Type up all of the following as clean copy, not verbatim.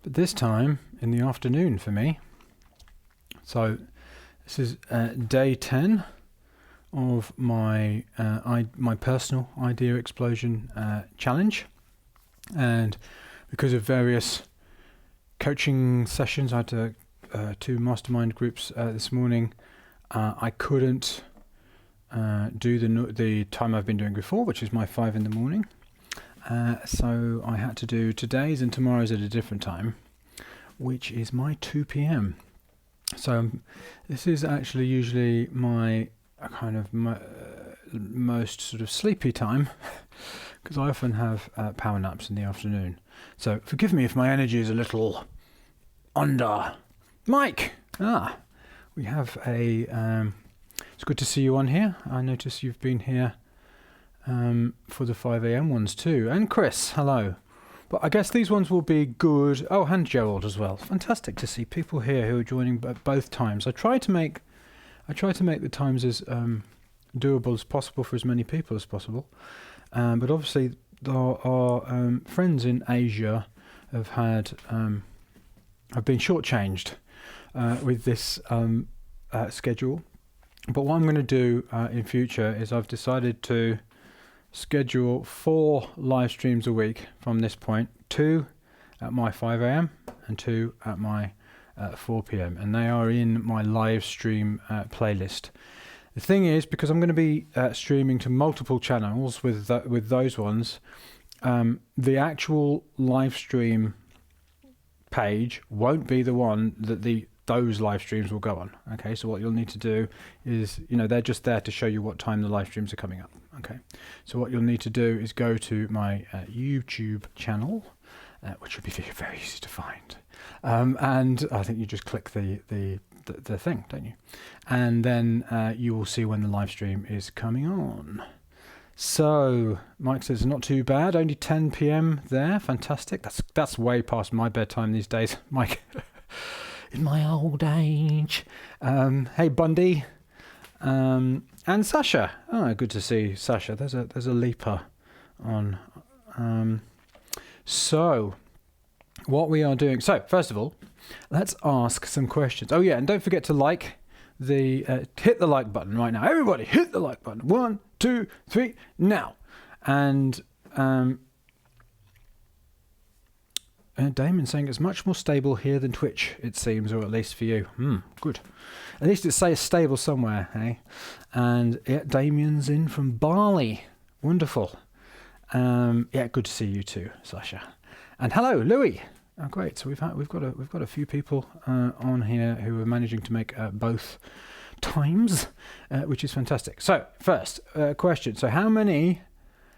but this time in the afternoon for me. So this is day 10 of my my personal idea explosion challenge, and because of various coaching sessions, I had 2 mastermind groups this morning. I couldn't do the time I've been doing before, which is my 5 in the morning. So I had to do today's and tomorrow's at a different time, which is my 2 p.m. So this is actually usually my kind of most sort of sleepy time, because I often have power naps in the afternoon. So forgive me if my energy is a little under. Mike! We have a... it's good to see you on here. I notice you've been here for the 5 a.m. ones too. And Chris, hello. But I guess these ones will be good. Oh, and Gerald as well. Fantastic to see people here who are joining at both times. I try to make the times as doable as possible for as many people as possible. But obviously, our friends in Asia have been shortchanged with this schedule. But what I'm going to do in future is I've decided to schedule 4 live streams a week from this point, 2 at my 5 a.m. and 2 at my 4 p.m. and they are in my live stream playlist. The thing is, because I'm going to be streaming to multiple channels with those ones, the actual live stream page won't be the one that those live streams will go on. Okay, so what you'll need to do is, they're just there to show you what time the live streams are coming up. Okay, so what you'll need to do is go to my YouTube channel, which will be very, very easy to find. And I think you just click the thing, don't you? And then you will see when the live stream is coming on. So Mike says not too bad, only 10 p.m. there. Fantastic. That's way past my bedtime these days, Mike. In my old age. Hey Bundy. And Sasha. Oh, good to see Sasha. There's a leaper on. So what we are doing. So first of all, let's ask some questions. Oh yeah, and don't forget to hit the like button right now. Everybody hit the like button. 1, 2, 3, now. And Damon saying it's much more stable here than Twitch, it seems, or at least for you. Good. At least it says stable somewhere, hey? And yeah, Damien's in from Bali. Wonderful. Yeah, good to see you too, Sasha. And hello, Louis. Oh, great. So we've got a few people on here who are managing to make both times, which is fantastic. So first question. So how many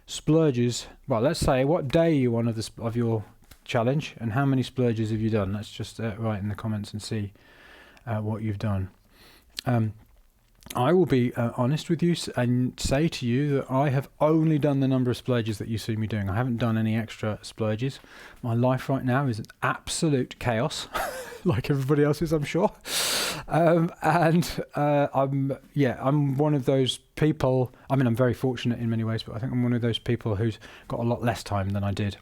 splurges? Well, let's say what day are you on of your challenge, and how many splurges have you done? Let's just write in the comments and see what you've done. I will be honest with you and say to you that I have only done the number of splurges that you see me doing. I haven't done any extra splurges. My life right now is an absolute chaos, like everybody else's, I'm sure. I'm one of those people. I mean, I'm very fortunate in many ways, but I think I'm one of those people who's got a lot less time than I did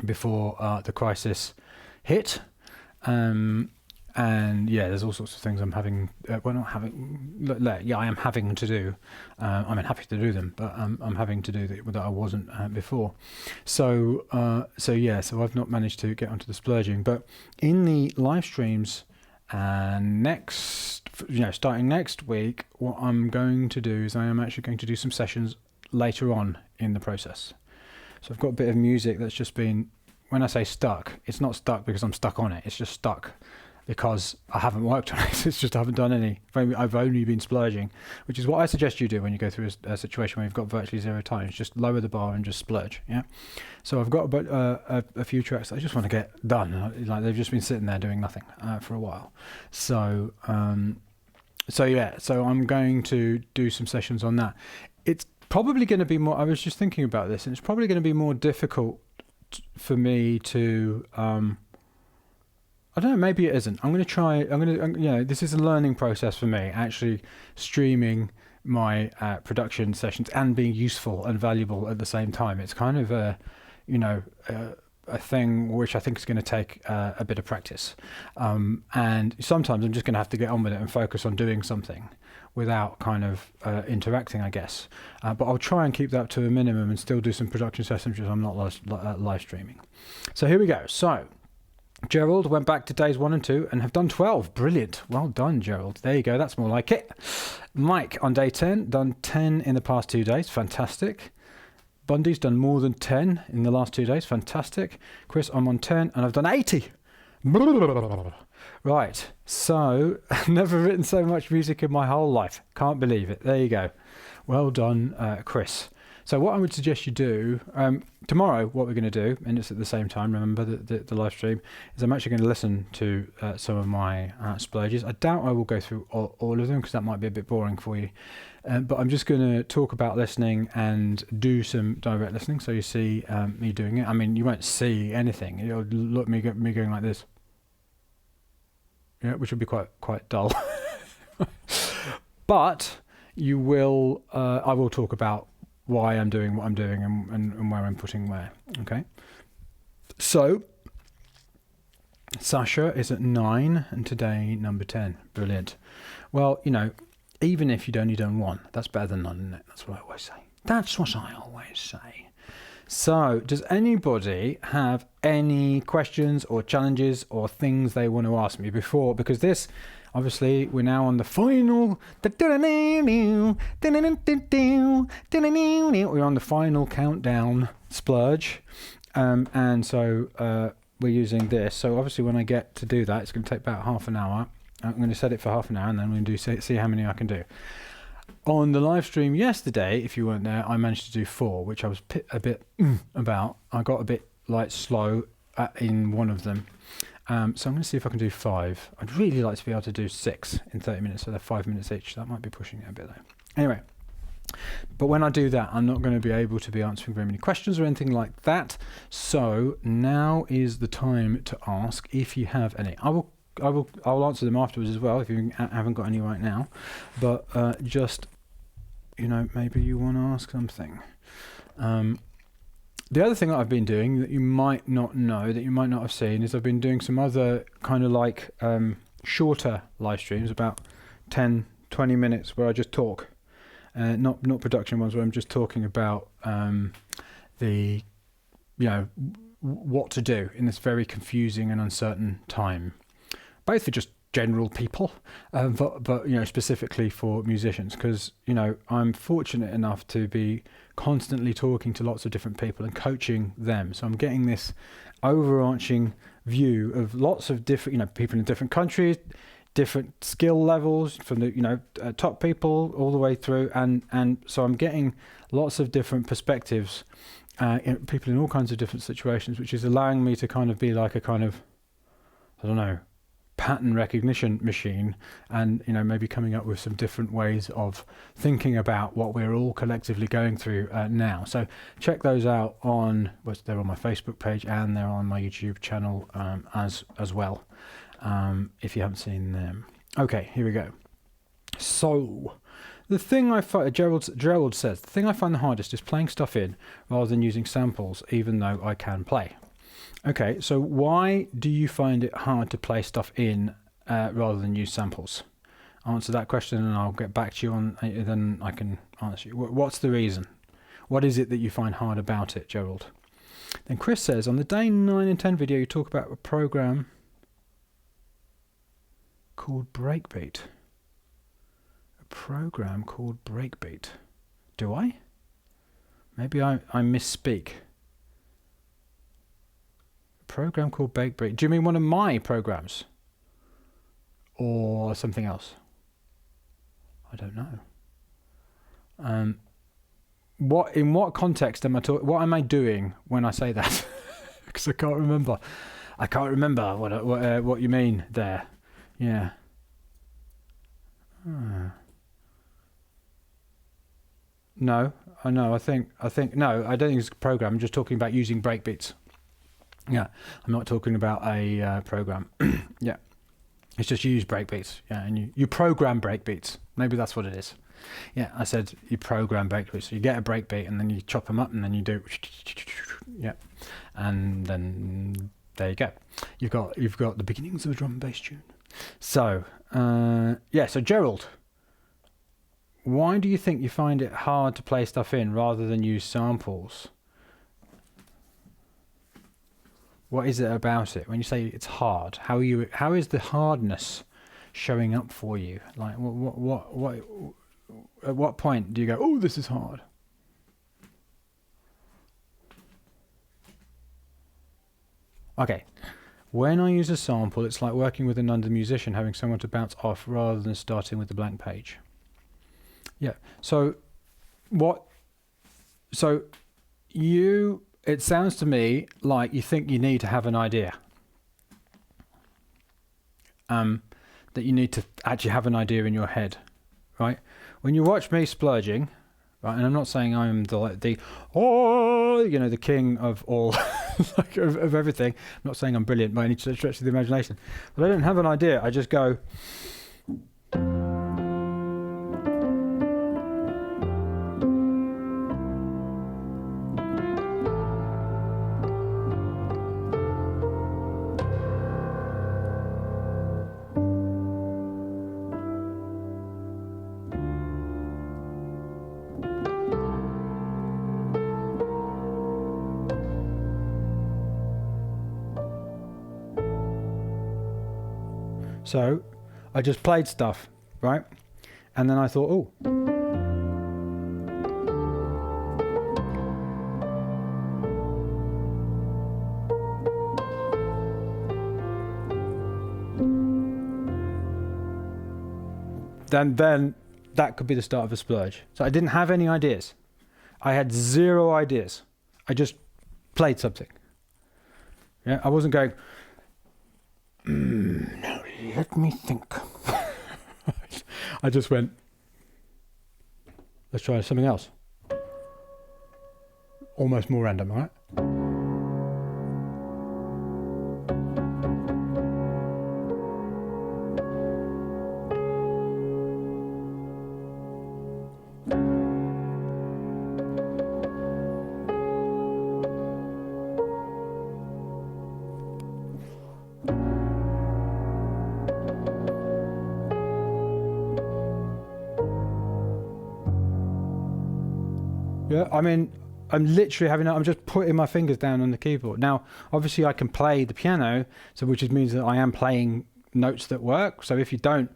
before the crisis hit. And yeah, there's all sorts of things I'm having. I am having to do. I'm happy to do them, but I'm having to do that I wasn't before. So I've not managed to get onto the splurging. But in the live streams, starting next week, what I'm going to do is I am actually going to do some sessions later on in the process. So I've got a bit of music that's just been. When I say stuck, it's not stuck because I'm stuck on it. It's just stuck because I haven't worked on it. It's just I haven't done any. I've only been splurging, which is what I suggest you do when you go through a situation where you've got virtually 0 time. Just lower the bar and just splurge. Yeah. So I've got about a few tracks that I just want to get done. Like they've just been sitting there doing nothing for a while. So I'm going to do some sessions on that. It's probably going to be more. I was just thinking about this, and it's probably going to be more difficult for me to. I don't know, maybe it isn't. This is a learning process for me, actually streaming my production sessions and being useful and valuable at the same time. It's kind of a a thing which I think is going to take a bit of practice. And sometimes I'm just going to have to get on with it and focus on doing something without kind of interacting, I guess. But I'll try and keep that to a minimum and still do some production sessions because I'm not live streaming. So here we go. So Gerald went back to days 1 and 2 and have done 12. Brilliant. Well done, Gerald. There you go. That's more like it. Mike on day 10, done 10 in the past 2 days. Fantastic. Bundy's done more than 10 in the last 2 days. Fantastic. Chris, I'm on 10 and I've done 80. Right. So, never written so much music in my whole life. Can't believe it. There you go. Well done, Chris. So what I would suggest you do, tomorrow what we're going to do, and it's at the same time, remember the live stream, is I'm actually going to listen to some of my splurges. I doubt I will go through all of them because that might be a bit boring for you. But I'm just going to talk about listening and do some direct listening so you see me doing it. I mean, you won't see anything. You'll look me going like this. Yeah, which would be quite dull. But you will, I will talk about why I'm doing what I'm doing and where I'm putting where. Okay. So Sasha is at 9 and today number 10. Brilliant. Well, you know, even if you'd only done 1, that's better than none, isn't it? That's what I always say. That's what I always say. So does anybody have any questions or challenges or things they want to ask me before? Because this, obviously, we're now on the final. We're on the final countdown splurge, and so we're using this. So obviously, when I get to do that, it's going to take about half an hour. I'm going to set it for half an hour, and then we're going to see how many I can do. On the live stream yesterday, if you weren't there, I managed to do 4, which I was a bit about. I got a bit slow in one of them. So I'm going to see if I can do 5. I'd really like to be able to do 6 in 30 minutes, so they're 5 minutes each. That might be pushing it a bit though. Anyway, but when I do that, I'm not going to be able to be answering very many questions or anything like that. So now is the time to ask if you have any. I'll answer them afterwards as well if you haven't got any right now. But just, you know, maybe you want to ask something. The other thing that I've been doing that you might not know, that you might not have seen, is I've been doing some other kind of like shorter live streams, about 10, 20 minutes, where I just talk. Not production ones where I'm just talking about the, you know, what to do in this very confusing and uncertain time. Both for just general people, but you know, specifically for musicians, because you know, I'm fortunate enough to be constantly talking to lots of different people and coaching them. So I'm getting this overarching view of lots of different, you know, people in different countries, different skill levels, from the, you know, top people all the way through, and so I'm getting lots of different perspectives, people in all kinds of different situations, which is allowing me to kind of be like a kind of, I don't know, pattern recognition machine, and you know, maybe coming up with some different ways of thinking about what we're all collectively going through now. So check those out on, well, they're on my Facebook page and they're on my YouTube channel as well, if you haven't seen them. Okay, here we go. So the thing I find, Gerald says, the thing I find the hardest is playing stuff in rather than using samples, even though I can play. Okay, so why do you find it hard to play stuff in rather than use samples? Answer that question and I'll get back to you on, then I can answer you. What's the reason? What is it that you find hard about it, Gerald? Then Chris says, on the day 9 and 10 video, you talk about a program called Breakbeat. A program called Breakbeat. Do I? Maybe I misspeak. Program called Breakbeat. Do you mean one of my programs or something else? I don't know. In what context am I talking? What am I doing when I say that? Because I can't remember. I can't remember what you mean there. Yeah. No, I know. I think no. I don't think it's a program. I'm just talking about using breakbeats. Yeah, I'm not talking about a program. Yeah, it's just you use breakbeats. Yeah, and you program breakbeats. Maybe that's what it is. Yeah, I said you program breakbeats. So you get a breakbeat and then you chop them up and then you do yeah, and then there you go. You've got the beginnings of a drum and bass tune. So so Gerald, why do you think you find it hard to play stuff in rather than use samples? What is it about it? When you say it's hard, how is the hardness showing up for you? Like what at what point do you go, oh, this is hard? Okay, when I use a sample, it's like working with another musician, having someone to bounce off rather than starting with the blank page. Yeah. So it sounds to me like you think you need to have an idea. That you need to actually have an idea in your head, right? When you watch me splurging, right, and I'm not saying I'm the king of all, like, of everything. I'm not saying I'm brilliant by any stretch of the imagination, but I don't have an idea. I just go. So I just played stuff, right? And then I thought, oh. Then that could be the start of a splurge. So I didn't have any ideas. I had zero ideas. I just played something. Yeah, I wasn't going, no, let me think. I just went, let's try something else. Almost more random, all right? Yeah, I mean, I'm literally I'm just putting my fingers down on the keyboard. Now, obviously I can play the piano, so which means that I am playing notes that work. So if you don't,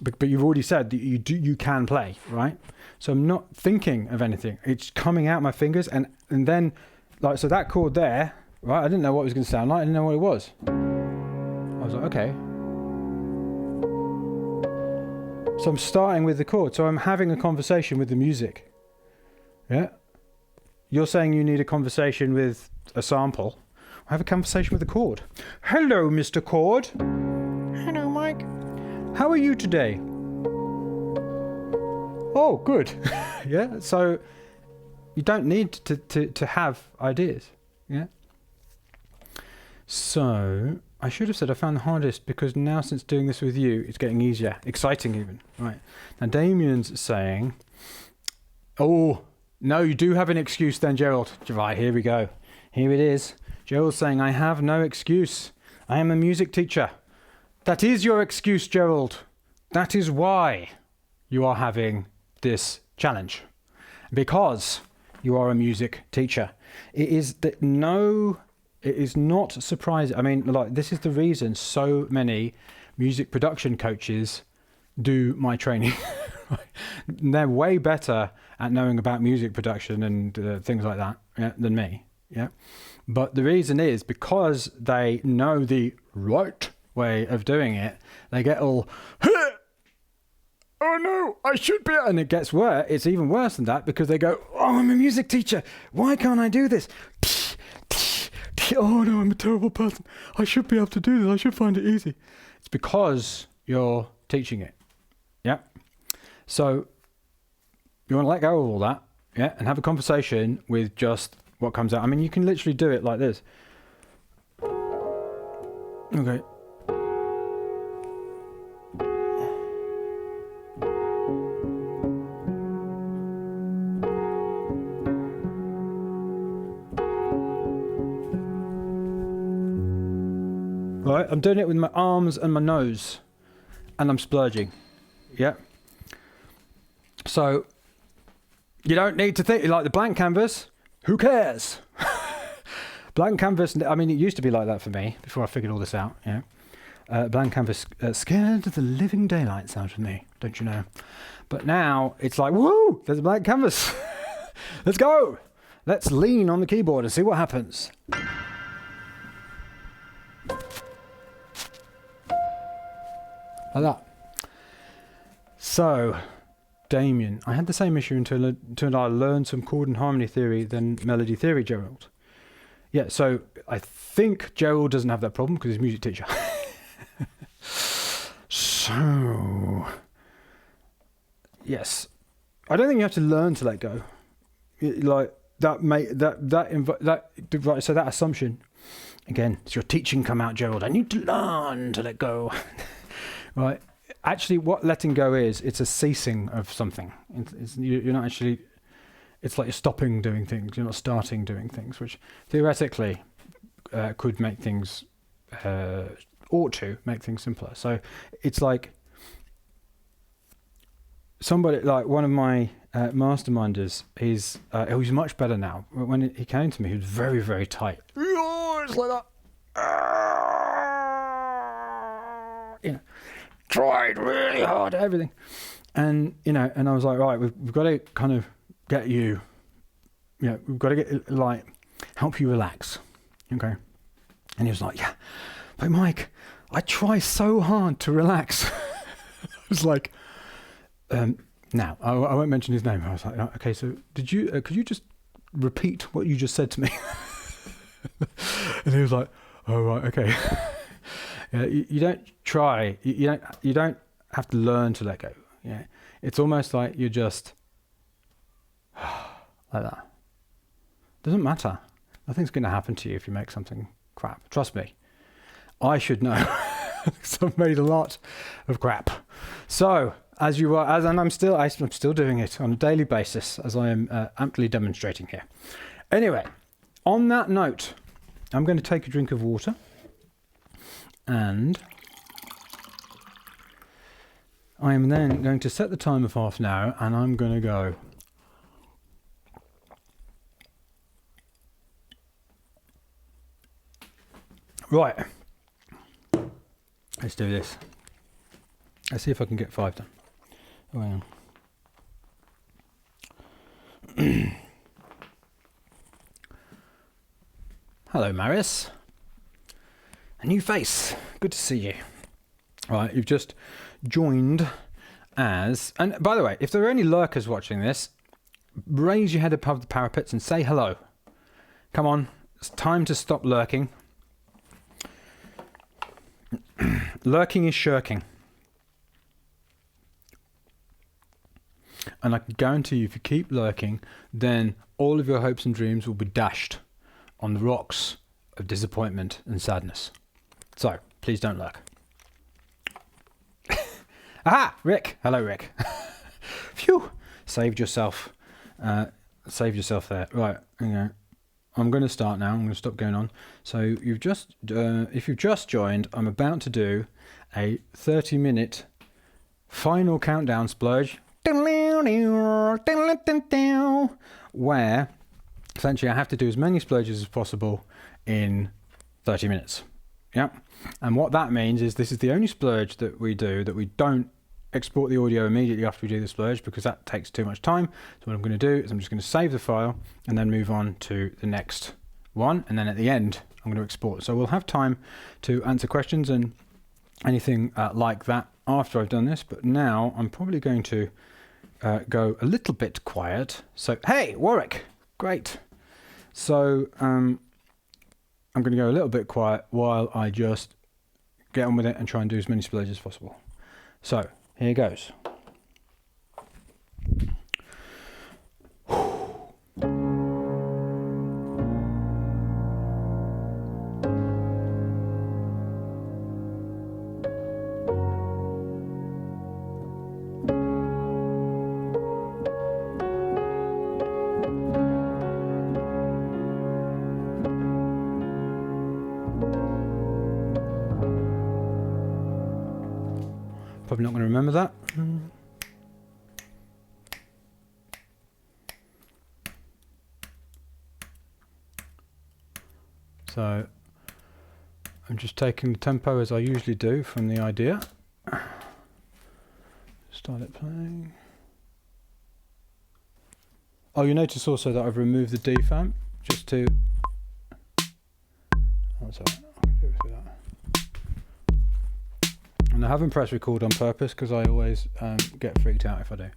but you've already said that you can play, right? So I'm not thinking of anything. It's coming out my fingers and then, like, so that chord there, right? I didn't know what it was going to sound like. I didn't know what it was. I was like, okay. So I'm starting with the chord. So I'm having a conversation with the music. Yeah. You're saying you need a conversation with a sample. I have a conversation with a chord. Hello, Mr. Chord. Hello, Mike. How are you today? Oh, good. Yeah. So you don't need to have ideas. Yeah. So I should have said I found the hardest because now since doing this with you, it's getting easier, exciting even. Right. Now Damien's saying, oh, no, you do have an excuse then, Gerald. Right, here we go. Here it is. Gerald's saying, I have no excuse. I am a music teacher. That is your excuse, Gerald. That is why you are having this challenge. Because you are a music teacher. It is not surprising. I mean, like, this is the reason so many music production coaches do my training. They're way better at knowing about music production and things like that, yeah, than me. Yeah, but the reason is because they know the right way of doing it. They get all, oh no, I should be, and it gets worse. It's even worse than that because they go, oh, I'm a music teacher. Why can't I do this? Oh no, I'm a terrible person. I should be able to do this. I should find it easy. It's because you're teaching it. Yeah. So you want to let go of all that, yeah, and have a conversation with just what comes out. I mean, you can literally do it like this. Okay. Right, I'm doing it with my arms and my nose, and I'm splurging. Yeah. So you don't need to think like the blank canvas. Who cares? Blank canvas. I mean, it used to be like that for me before I figured all this out. Yeah. Blank canvas scared the living daylights out of me, don't you know? But now it's like, woo! There's a blank canvas. Let's go. Let's lean on the keyboard and see what happens. Like that. So, Damien, I had the same issue until I learned some chord and harmony theory, then melody theory, Gerald. Yeah, so I think Gerald doesn't have that problem because he's a music teacher. So, yes, I don't think you have to learn to let go. Like that, so that assumption, again, it's your teaching come out, Gerald. I need to learn to let go. Right. Actually, what letting go is, it's a ceasing of something. You're not actually, it's like you're stopping doing things. You're not starting doing things, which theoretically could make things, ought to make things simpler. So it's like somebody, like one of my masterminders, he's much better now. When he came to me, he was very, very tight. It's like that. You know, tried really hard at everything, and and I was like, right, we've got to kind of get you, we've got to get like help you relax, okay? And he was like, yeah, but Mike, I try so hard to relax. I was like, now I won't mention his name. I was like, okay, so could you just repeat what you just said to me? And he was like, oh right, okay. Yeah, you don't try. You don't have to learn to let go. Yeah, it's almost like you're just like that. Doesn't matter. Nothing's going to happen to you if you make something crap. Trust me. I should know. Because I've made a lot of crap. So and I'm still doing it on a daily basis, as I am amply demonstrating here. Anyway, on that note, I'm going to take a drink of water. And I am then going to set the time of half an hour, and I'm going to go. Right. Let's do this. Let's see if I can get 5 done. Oh, hang on. Hello, Marius. A new face. Good to see you. Right, you've just joined as... And by the way, if there are any lurkers watching this, raise your head above the parapets and say hello. Come on, it's time to stop lurking. Lurking is shirking. And I can guarantee you, if you keep lurking, then all of your hopes and dreams will be dashed on the rocks of disappointment and sadness. So, please don't lurk. Aha! Rick! Hello, Rick. Phew! Saved yourself. Saved yourself there. Right, okay. I'm going to start now. I'm going to stop going on. So, if you've just joined, I'm about to do a 30-minute final countdown splurge. Where, essentially, I have to do as many splurges as possible in 30 minutes. Yeah. And what that means is this is the only splurge that we do that we don't export the audio immediately after we do the splurge, because that takes too much time. So what I'm going to do is I'm just going to save the file and then move on to the next one. And then at the end, I'm going to export. So we'll have time to answer questions and anything like that after I've done this. But now I'm probably going to go a little bit quiet. So, hey, Warwick, great. So I'm going to go a little bit quiet while I just get on with it and try and do as many splurges as possible. So, here goes. Probably not going to remember that. So I'm just taking the tempo as I usually do from the idea. Start it playing. Oh, you notice also that I've removed the defamp just to... Oh, sorry, I can do it with that. And I haven't pressed record on purpose because I always get freaked out if I do.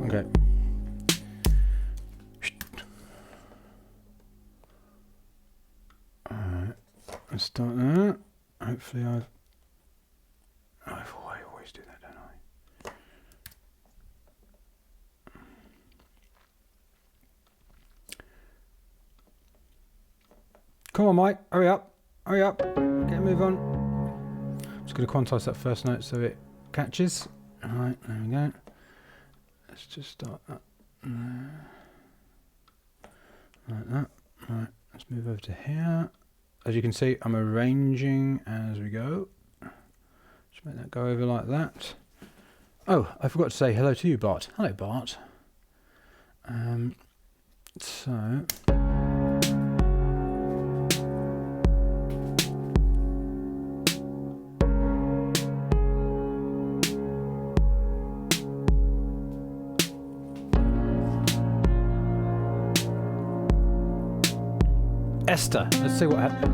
Okay. Alright, let's start that. Hopefully I always do that, don't I? Come on, Mike, hurry up, get a move on. I'm just going to quantize that first note so it catches. Alright, there we go. Let's just start that like that. Right, let's move over to here. As you can see, I'm arranging as we go. Just make that go over like that. Oh, I forgot to say hello to you, Bart. Hello, Bart. So. Esther, let's see what happens.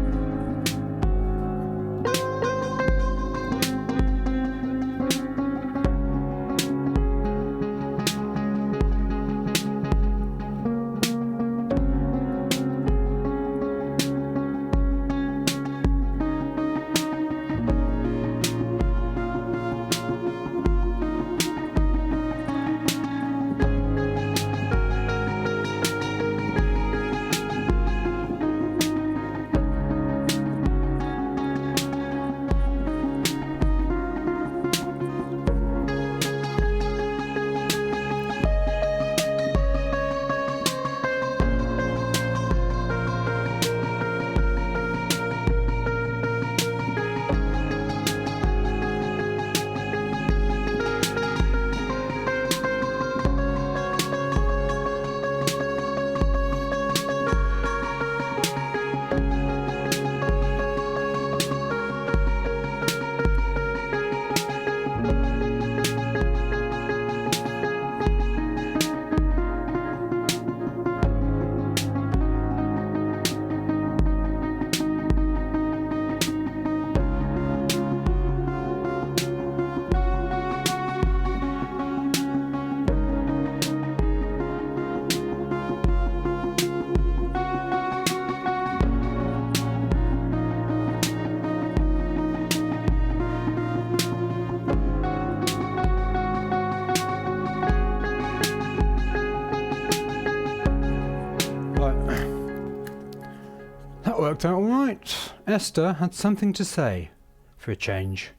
That worked out all right. Esther had something to say, for a change.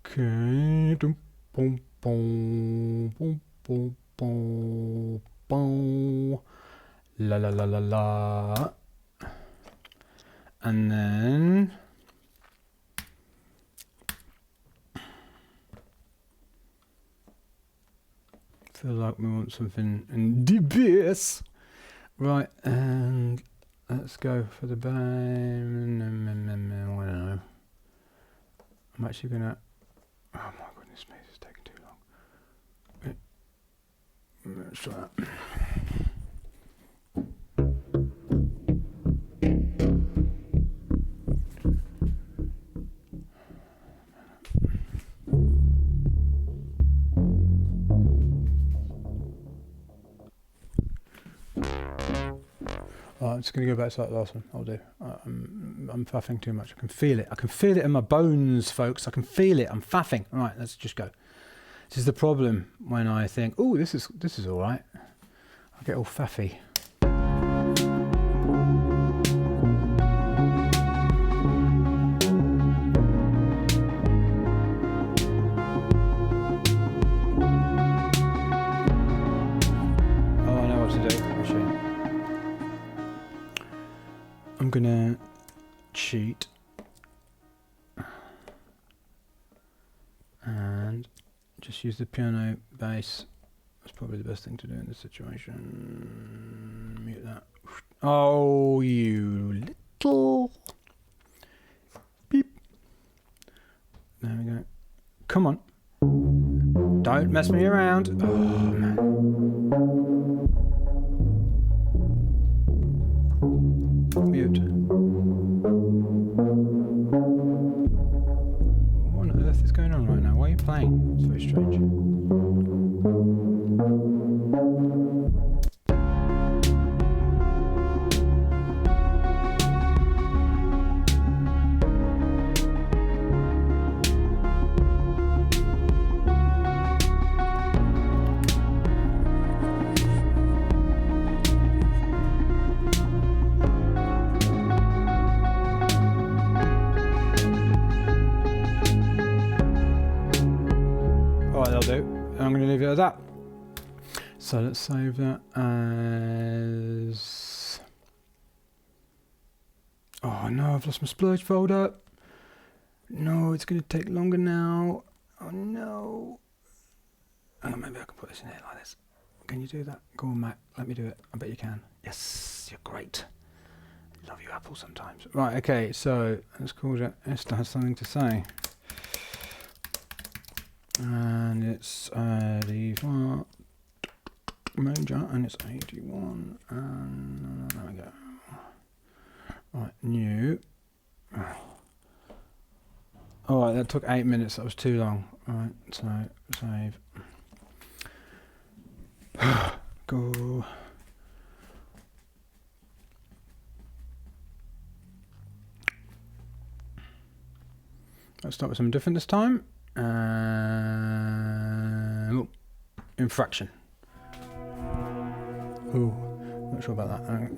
Okay. Boom, boom, boom, boom, boom, boom. La la la la la. And then feel like we want something in the bass. Right, and let's go for the bang. I don't know. I'm actually gonna. Oh my goodness me, this is taking too long. Let's try that. I'm just going to go back to that last one. I'll do. I'm faffing too much. I can feel it. I can feel it in my bones, folks. I can feel it. I'm faffing. All right, let's just go. This is the problem when I think, oh, this is all right. I get all faffy. I'm gonna cheat and just use the piano bass. That's probably the best thing to do in this situation. Mute that. Oh, you little beep. There we go. Come on. Don't mess me around. Oh, man. Mute. What on earth is going on right now? Why are you playing? It's very strange. I'm going to leave it at that. So let's save that as... Oh no, I've lost my splurge folder. No, it's going to take longer now. Oh no. Oh, maybe I can put this in here like this. Can you do that? Go on, Matt. Let me do it. I bet you can. Yes, you're great. Love you, Apple, sometimes. Right, okay, so let's call it Esther has something to say. And it's default major, and it's 81, and there we go. Right, new. Alright, that took 8 minutes, that was too long. Alright, so save. Go. Let's start with something different this time. Infraction. Ooh, not sure about that.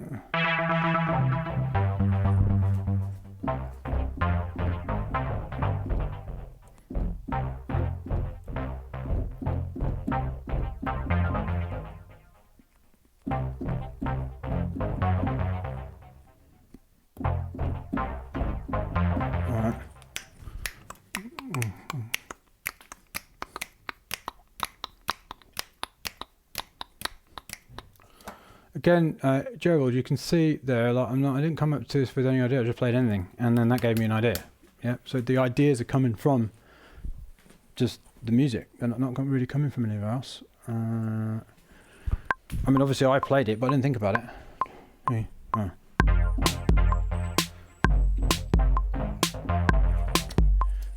Again, Gerald, you can see there, like I didn't come up to this with any idea, I just played anything, and then that gave me an idea. Yeah, so the ideas are coming from just the music. They're not really coming from anywhere else. I mean, obviously I played it, but I didn't think about it. Yeah. Oh.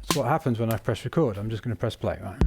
That's what happens when I press record. I'm just going to press play, right?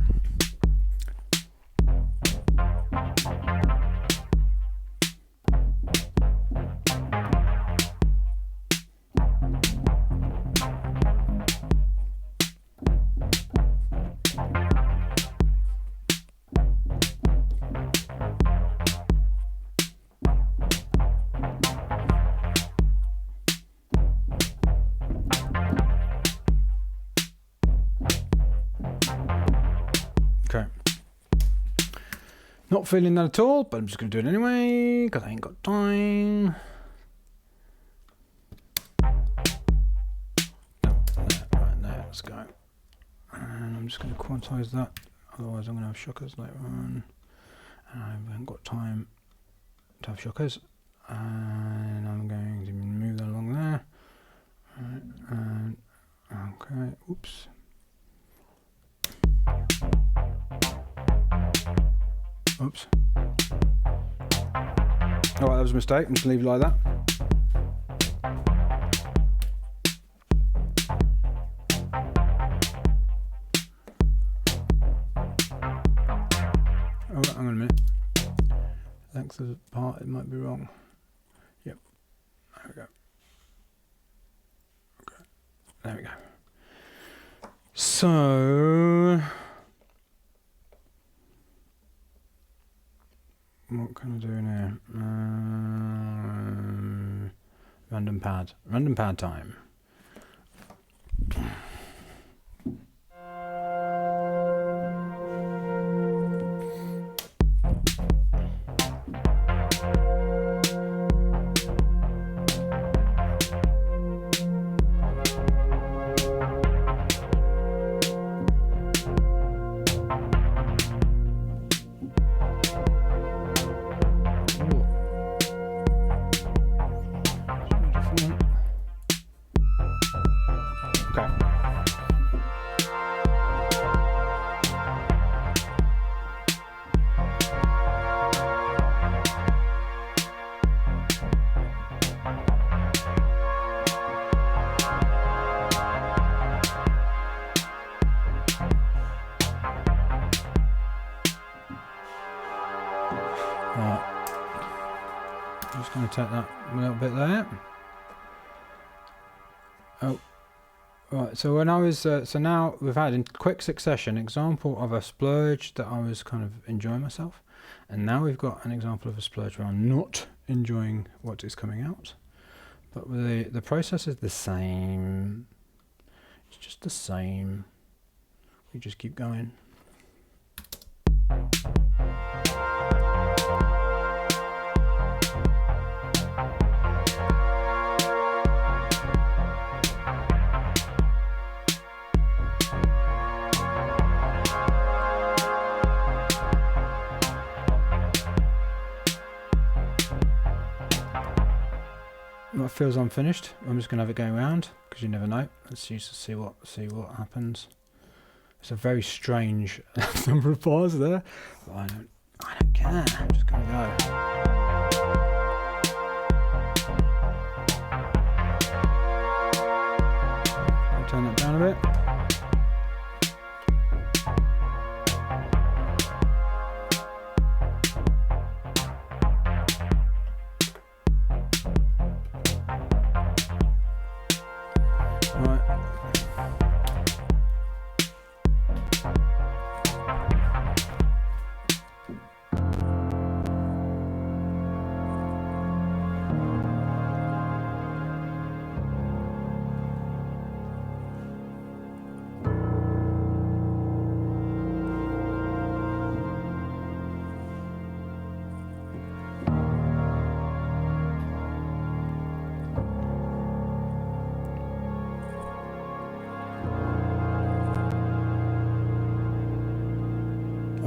Okay. Not feeling that at all, but I'm just going to do it anyway, because I ain't got time. Right there, let's go. And I'm just going to quantize that, otherwise I'm going to have shockers later on. And I haven't got time to have shockers. And I'm going to move that along there. Right, and okay, oops. Oops. Alright, that was a mistake. I'm just going to leave it like that. Oh, hang on a minute. Length of the part, it might be wrong. Yep. There we go. So, what can I do now? Random pad time. I'm just going to take that a little bit there. Oh, right. So when I was, so now we've had in quick succession example of a splurge that I was kind of enjoying myself, and now we've got an example of a splurge where I'm not enjoying what is coming out. But the process is the same. It's just the same. We just keep going. What feels unfinished, I'm just going to have it going around because you never know. Let's see what happens. It's a very strange number of bars there, but I don't care. I'm just going to go. I'll turn that down a bit.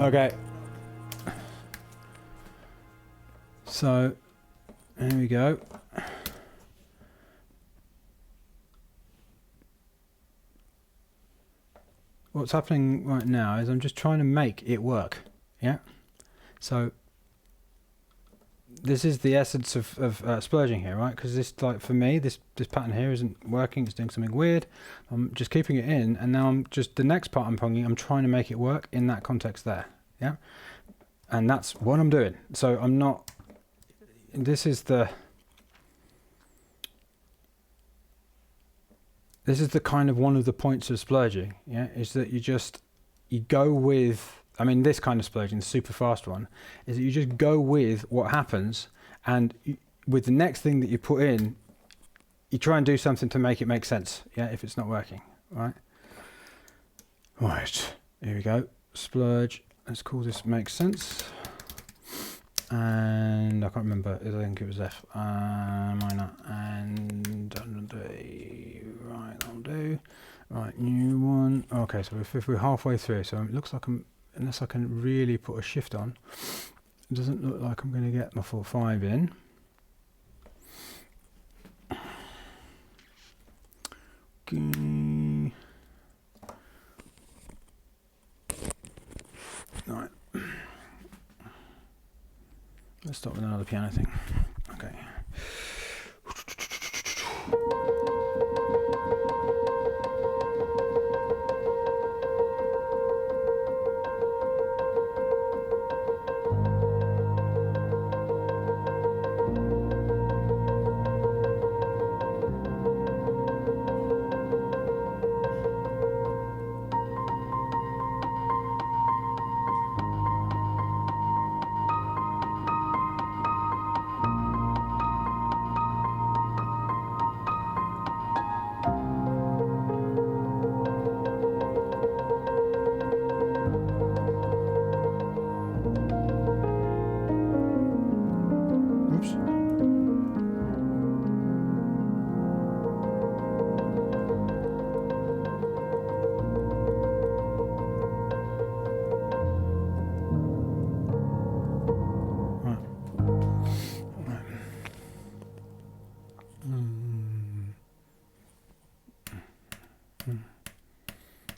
Okay, so here we go. What's happening right now is I'm just trying to make it work. Yeah. So this is the essence of splurging here, right? Because this, like for me, this pattern here isn't working. It's doing something weird. I'm just keeping it in, and now I'm just the next part I'm ponging. I'm trying to make it work in that context there. Yeah, and that's what I'm doing. So I'm not. This is the kind of one of the points of splurging. Yeah, is that you go with. I mean, this kind of splurging, the super fast one, is that you just go with what happens, and with the next thing that you put in, you try and do something to make it make sense. Yeah, if it's not working, right? Right, here we go. Splurge. Let's call this makes sense. And I can't remember. I think it was F. Minor and right. I'll do. Right, new one. Okay, so if we're halfway through, so it looks like unless I can really put a shift on, it doesn't look like I'm going to get my full 5 in. Okay. Right. Let's start with another piano thing. Okay.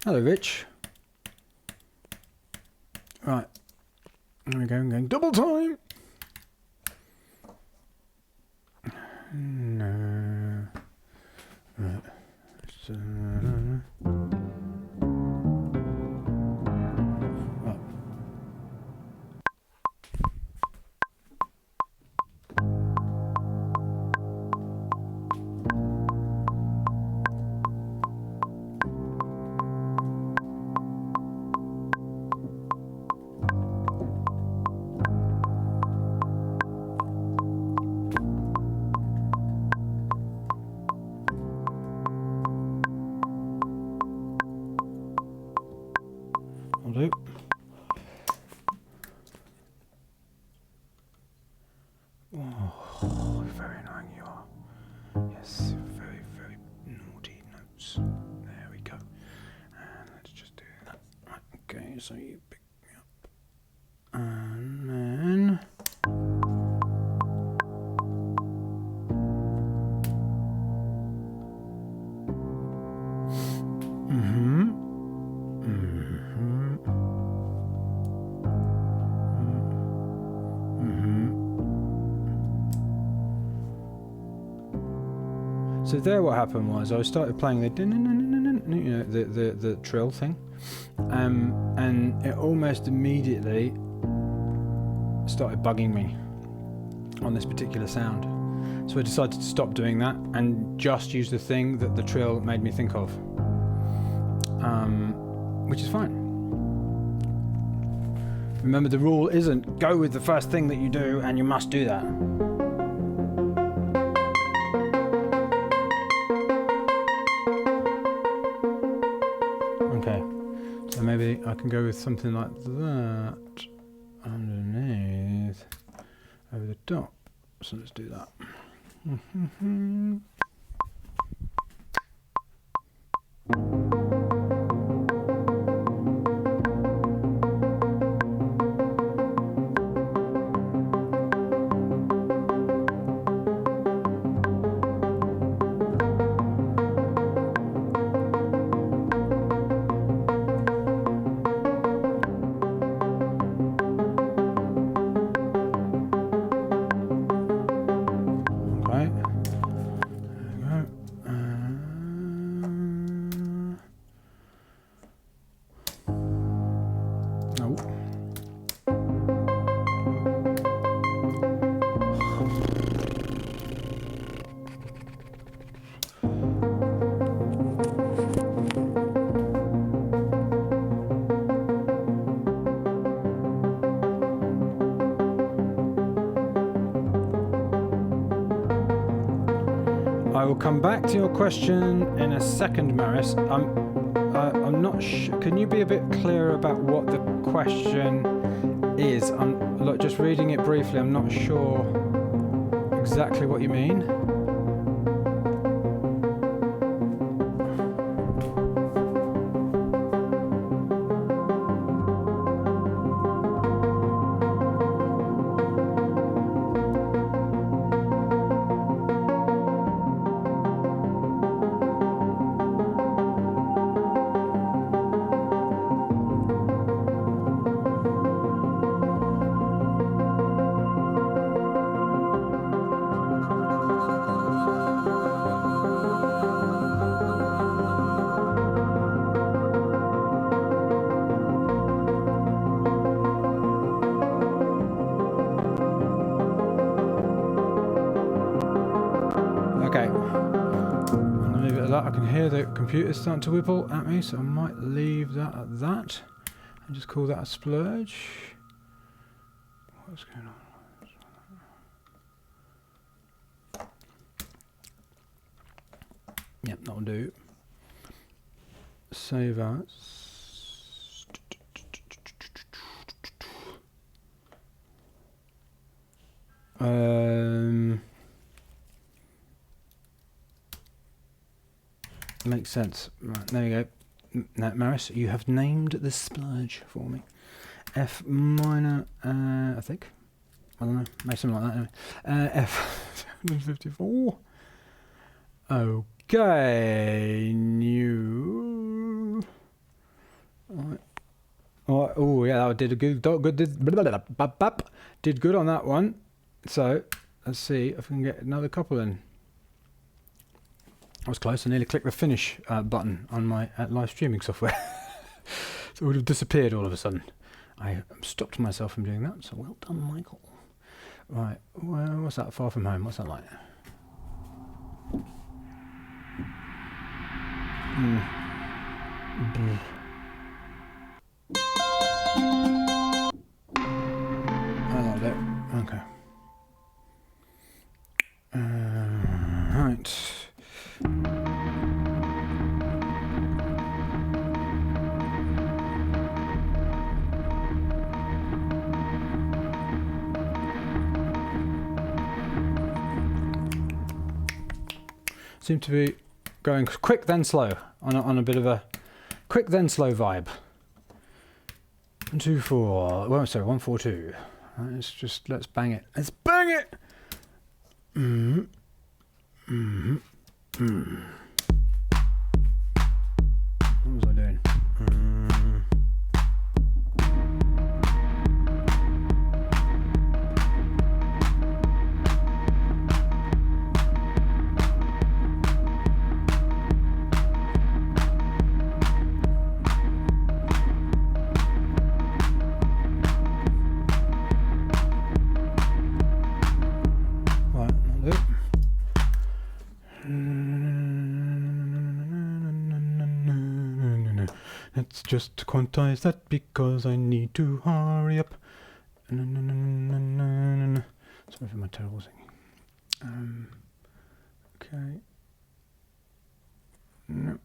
Hello, Rich. Right. There we go. I'm going double time. No. Right. So, right. I'll do. Oh, very annoying you are. Yes, very, very naughty notes. There we go. And let's just do that. Right, okay, so you pick me up. And then... So there, what happened was I started playing the the trill thing, and it almost immediately started bugging me on this particular sound. So I decided to stop doing that and just use the thing that the trill made me think of, which is fine. Remember, the rule isn't go with the first thing that you do, and you must do that. Maybe I can go with something like that underneath over the top. So let's do that. I will come back to your question in a second, Maris. I'm not sure. Can you be a bit clearer about what the question is? Look, just reading it briefly, I'm not sure exactly what you mean. I can hear the computer starting to wibble at me, so I might leave that at that and just call that a splurge. What's going on? Yep, that'll do. Save as. Makes sense. Right, there you go. Now, Maris, you have named the splurge for me. F minor, I think. I don't know. Maybe something like that anyway. F 754. Okay. New. Oh yeah, that did a good did good on that one. So let's see if we can get another couple in. I was close. I nearly clicked the finish button on my live streaming software. So it would have disappeared all of a sudden. I stopped myself from doing that, so well done, Michael. Right, well, what's that? Far From Home, what's that like? I love it. Okay. Right. Seem to be going quick then slow on a bit of a quick then slow vibe. 1 2 4. Well, sorry, 1 4 2. Let's bang it. Let's bang it. What was I doing? Let's just quantize that because I need to hurry up. Sorry for my terrible singing. Okay. No.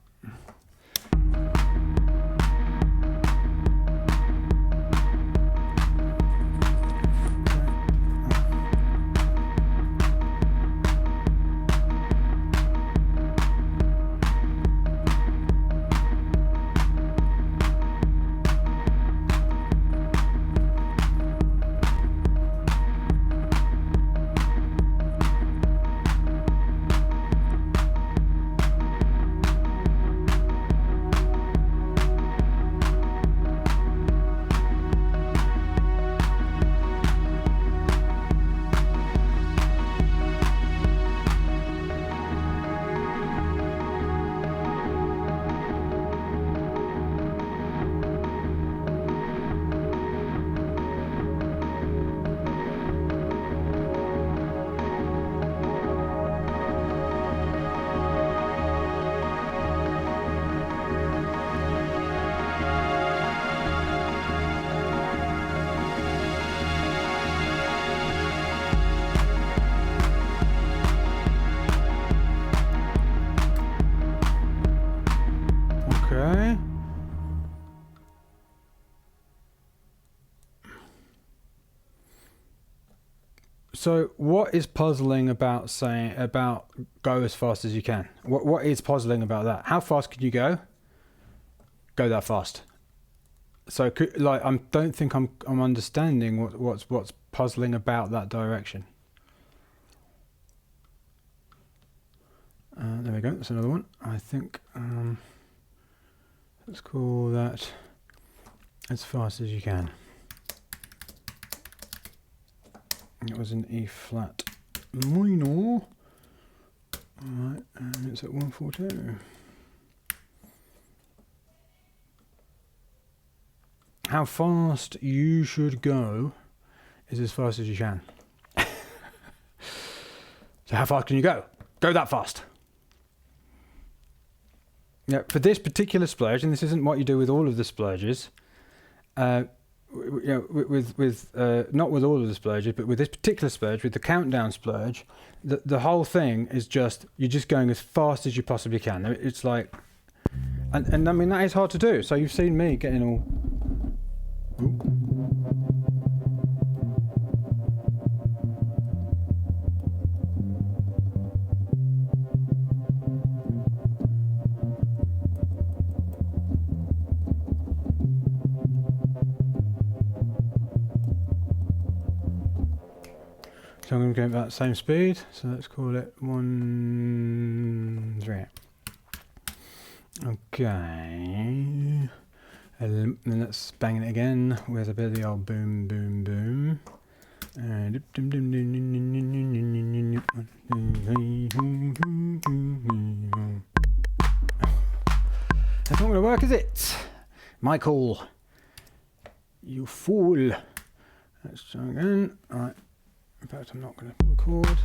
Okay. So what is puzzling about saying about go as fast as you can? What is puzzling about that? How fast can you go? Go that fast. So like I don't think I'm understanding what's puzzling about that direction. There we go. That's another one. I think let's call that as fast as you can. It was an E flat minor. Alright, and it's at 142. How fast you should go is as fast as you can. So how fast can you go? Go that fast. Yeah, for this particular splurge, and this isn't what you do with all of the splurges, not with all of the splurges, but with this particular splurge, with the countdown splurge, the whole thing is just, you're just going as fast as you possibly can. It's like, and I mean, that is hard to do. So you've seen me getting all... So I'm going to go about the same speed, so let's call it 1 3. Okay. And let's bang it again with a bit of the old boom, boom, boom. And that's not going to work, is it? Michael, you fool. Let's try again. Alright. In fact, I'm not going to record.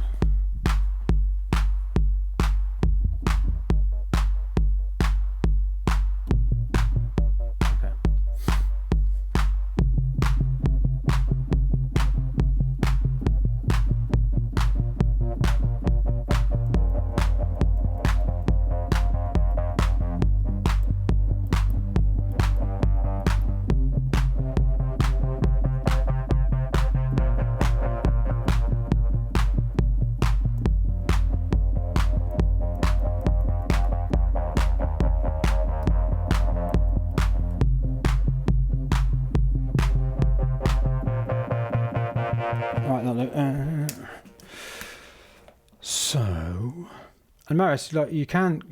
And Maris, like you can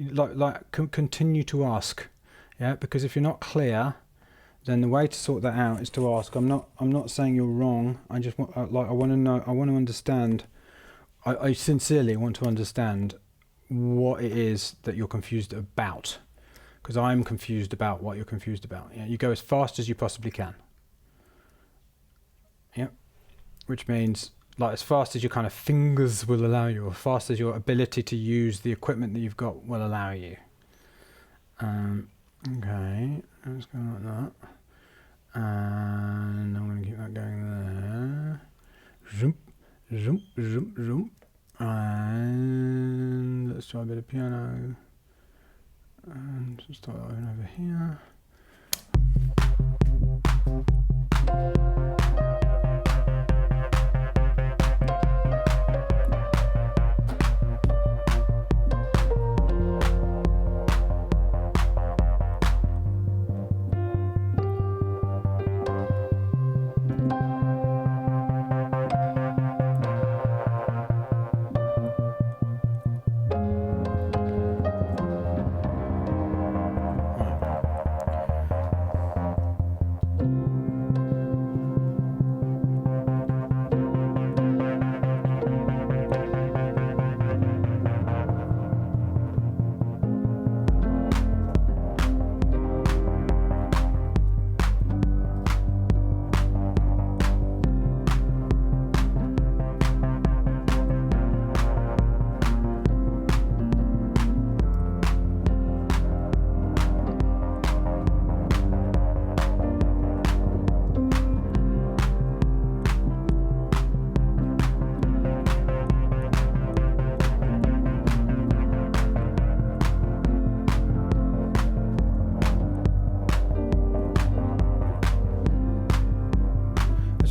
continue to ask, yeah, because if you're not clear, then the way to sort that out is to ask. I'm not saying you're wrong. I just want I want to know. I want to understand. I sincerely want to understand what it is that you're confused about, because I'm confused about what you're confused about. Yeah, you go as fast as you possibly can. Yeah, which means, like, as fast as your kind of fingers will allow you, or as fast as your ability to use the equipment that you've got will allow you. Okay, let's go like that. And I'm going to keep that going there. Zoom, zoom, zoom, zoom. And let's try a bit of piano. And start over here.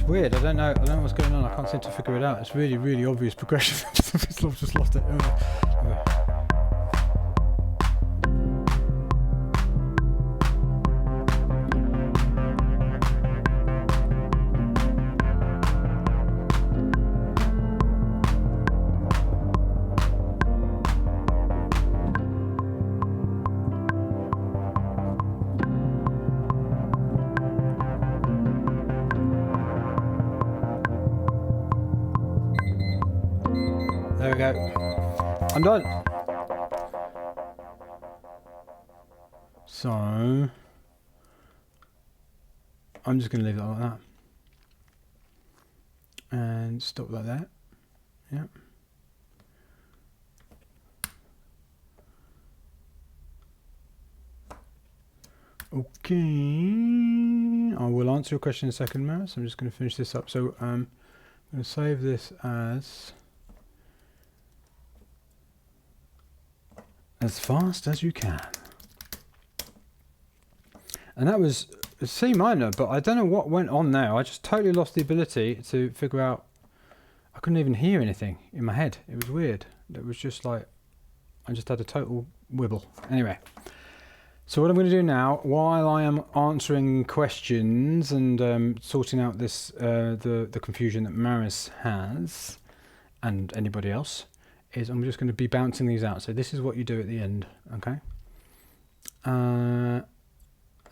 Weird. I don't know what's going on. I can't seem to figure it out. It's really, really obvious progression. I've just lost it. There we go. I'm done. So I'm just going to leave it like that and stop like that. Yeah. Okay. I will answer your question in a second, Maris. I'm just going to finish this up. So I'm going to save this as fast as you can. And that was C minor, but I don't know what went on there. I just totally lost the ability to figure out. I couldn't even hear anything in my head. It was weird. It was just like, I just had a total wibble. Anyway, so what I'm going to do now, while I am answering questions and sorting out this the confusion that Maris has, and anybody else, is I'm just going to be bouncing these out. So this is what you do at the end, okay?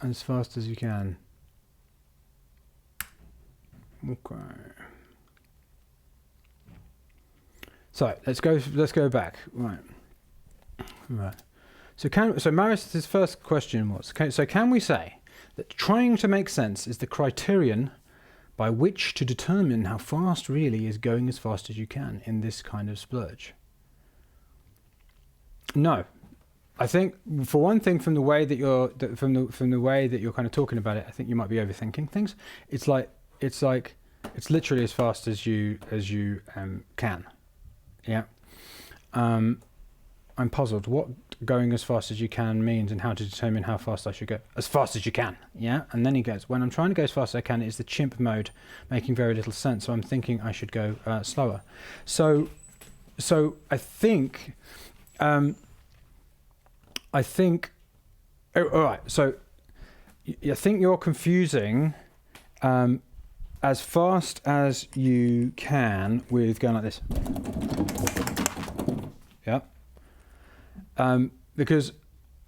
as fast as you can. Okay. So let's go back. Right. So Maris's first question was, can we say that trying to make sense is the criterion by which to determine how fast really is going as fast as you can in this kind of splurge? No. I think, for one thing, from the way that you're kind of talking about it, I think you might be overthinking things. It's literally as fast as you can. Yeah. I'm puzzled what going as fast as you can means and how to determine how fast I should go. As fast as you can. Yeah. And then he goes, when I'm trying to go as fast as I can, it's the chimp mode, making very little sense. So I'm thinking I should go slower. So I think. All right. So I think you're confusing as fast as you can with going like this. Yeah. Because,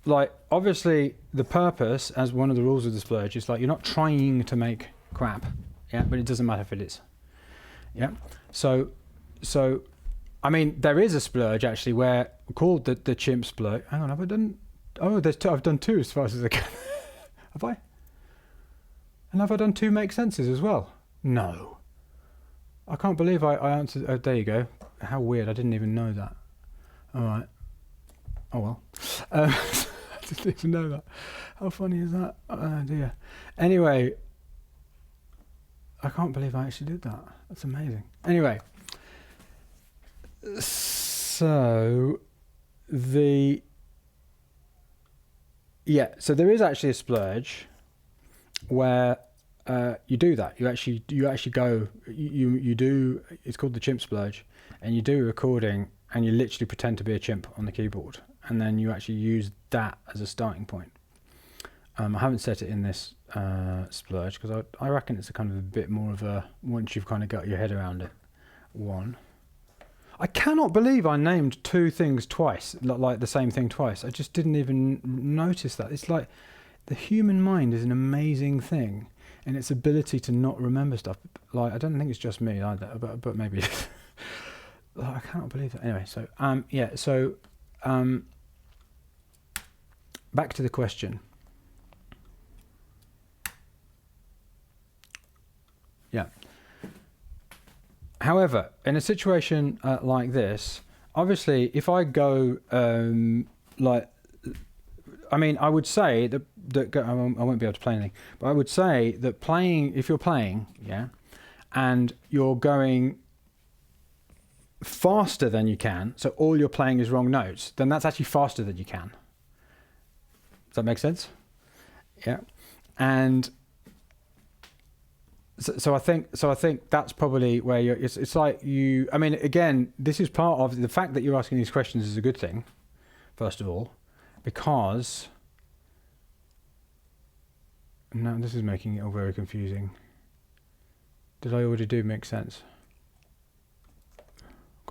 like, obviously the purpose, as one of the rules of the splurge, is like you're not trying to make crap. Yeah. But it doesn't matter if it is. Yeah. So. I mean, there is a splurge actually where called the chimp splurge. Hang on, have I done? Oh, I've done two as fast as I can. Have I? And have I done two make senses as well? No. I can't believe I answered. Oh, there you go. How weird! I didn't even know that. All right. Oh well. I didn't even know that. How funny is that? Oh dear. Anyway, I can't believe I actually did that. That's amazing. Anyway. So there is actually a splurge where you do that. You actually go. You do. It's called the chimp splurge, and you do a recording, and you literally pretend to be a chimp on the keyboard, and then you actually use that as a starting point. I haven't set it in this splurge because I reckon it's a kind of a bit more of a, once you've kind of got your head around it. One. I cannot believe I named two things twice, like the same thing twice. I just didn't even notice that. It's like the human mind is an amazing thing, and its ability to not remember stuff. Like, I don't think it's just me either, but maybe. I cannot believe that. Anyway, so back to the question. Yeah. However, in a situation like this, obviously, if I go I would say that I won't be able to play anything, but I would say that if you're playing, yeah, and you're going faster than you can, so all you're playing is wrong notes, then that's actually faster than you can. Does that make sense? Yeah, and. So I think that's probably where you're. It's like you. I mean, again, this is part of the fact that you're asking these questions is a good thing, first of all, because. No, this is making it all very confusing. Did I already do make sense? I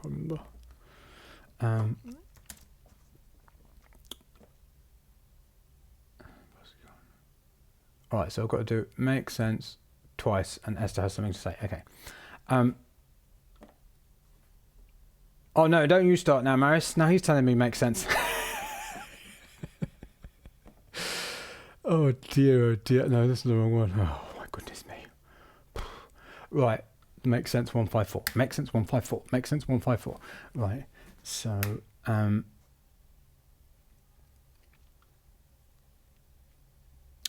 can't remember. All right, so I've got to do make sense twice, and Esther has something to say. Okay. Oh no, don't you start now, Maris. Now he's telling me makes sense. Oh dear. No, this is the wrong one. Oh my goodness me. Right. Makes sense 154. Makes sense 154. Makes sense 154. Right. So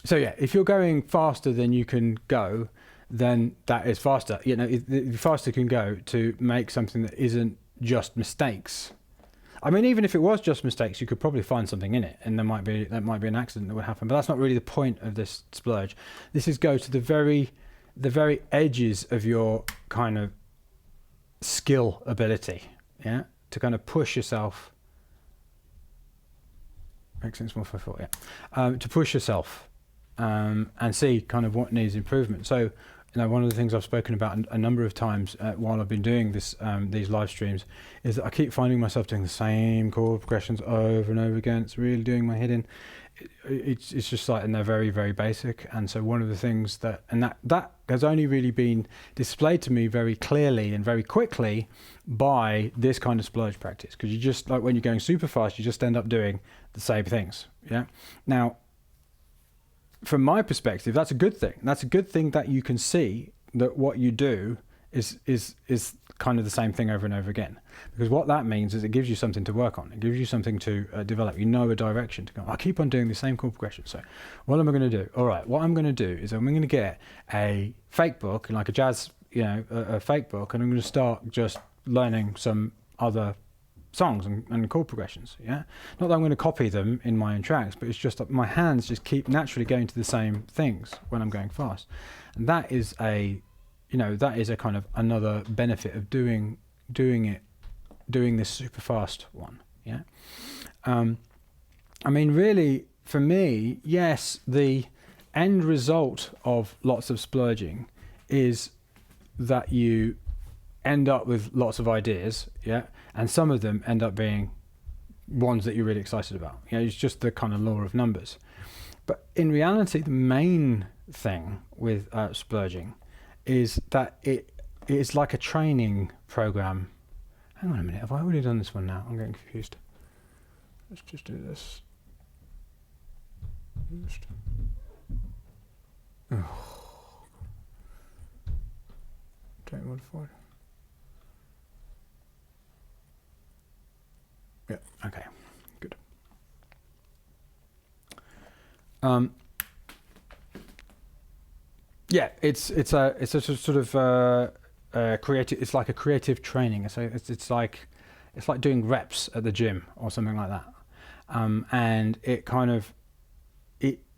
So yeah, if you're going faster than you can go, then that is faster. You know, the faster can go to make something that isn't just mistakes. I mean, even if it was just mistakes, you could probably find something in it, and that might be an accident that would happen. But that's not really the point of this splurge. This is go to the very edges of your kind of skill ability, yeah, to kind of push yourself. Makes sense 154, yeah. To push yourself. And see kind of what needs improvement. So, you know, one of the things I've spoken about a number of times while I've been doing this, these live streams, is that I keep finding myself doing the same chord progressions over and over again. It's really doing my head in. it's just like, and they're very, very basic. And so one of the things that has only really been displayed to me very clearly and very quickly by this kind of splurge practice, because you just, like, when you're going super fast, you just end up doing the same things. Yeah. Now, from my perspective, that's a good thing. That's a good thing that you can see that what you do is kind of the same thing over and over again, because what that means is it gives you something to work on. It gives you something to develop. You know, a direction to go. I keep on doing the same chord progression. So what am I going to do? All right, what I'm going to do is I'm going to get a fake book, like a jazz, a fake book, and I'm going to start just learning some other songs and chord progressions. Yeah, not that I'm going to copy them in my own tracks, but it's just that my hands just keep naturally going to the same things when I'm going fast, and that is a kind of another benefit of doing this super fast one. Yeah. I mean, really, for me, yes, the end result of lots of splurging is that you end up with lots of ideas. Yeah. And some of them end up being ones that you're really excited about. It's just the kind of law of numbers. But in reality, the main thing with splurging is that it is like a training program. Hang on a minute, have I already done this one now? I'm getting confused. Let's just do this. Don't modify. Yeah, okay, good. Yeah, it's a sort of creative. It's like a creative training. So it's like doing reps at the gym or something like that. And it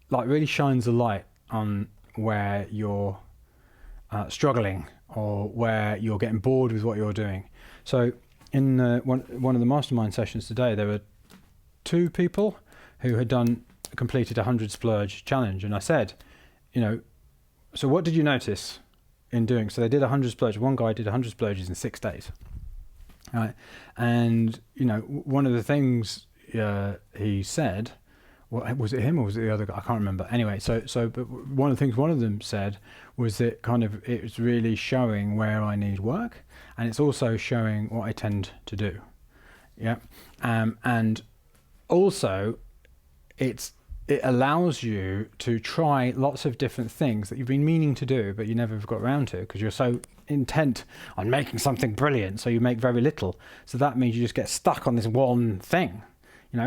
like really shines a light on where you're struggling or where you're getting bored with what you're doing. So in one of the mastermind sessions today, there were 2 people who had completed 100 splurge challenge, and I said, so what did you notice in doing? So they did 100 splurges. One guy did 100 splurges in 6 days. Right. And, one of the things he said, well, was it him or was it the other guy? I can't remember. Anyway, but one of the things one of them said was that it's really showing where I need work, and it's also showing what I tend to do. Yeah. And also it allows you to try lots of different things that you've been meaning to do, but you never got around to because you're so intent on making something brilliant. So you make very little. So that means you just get stuck on this one thing,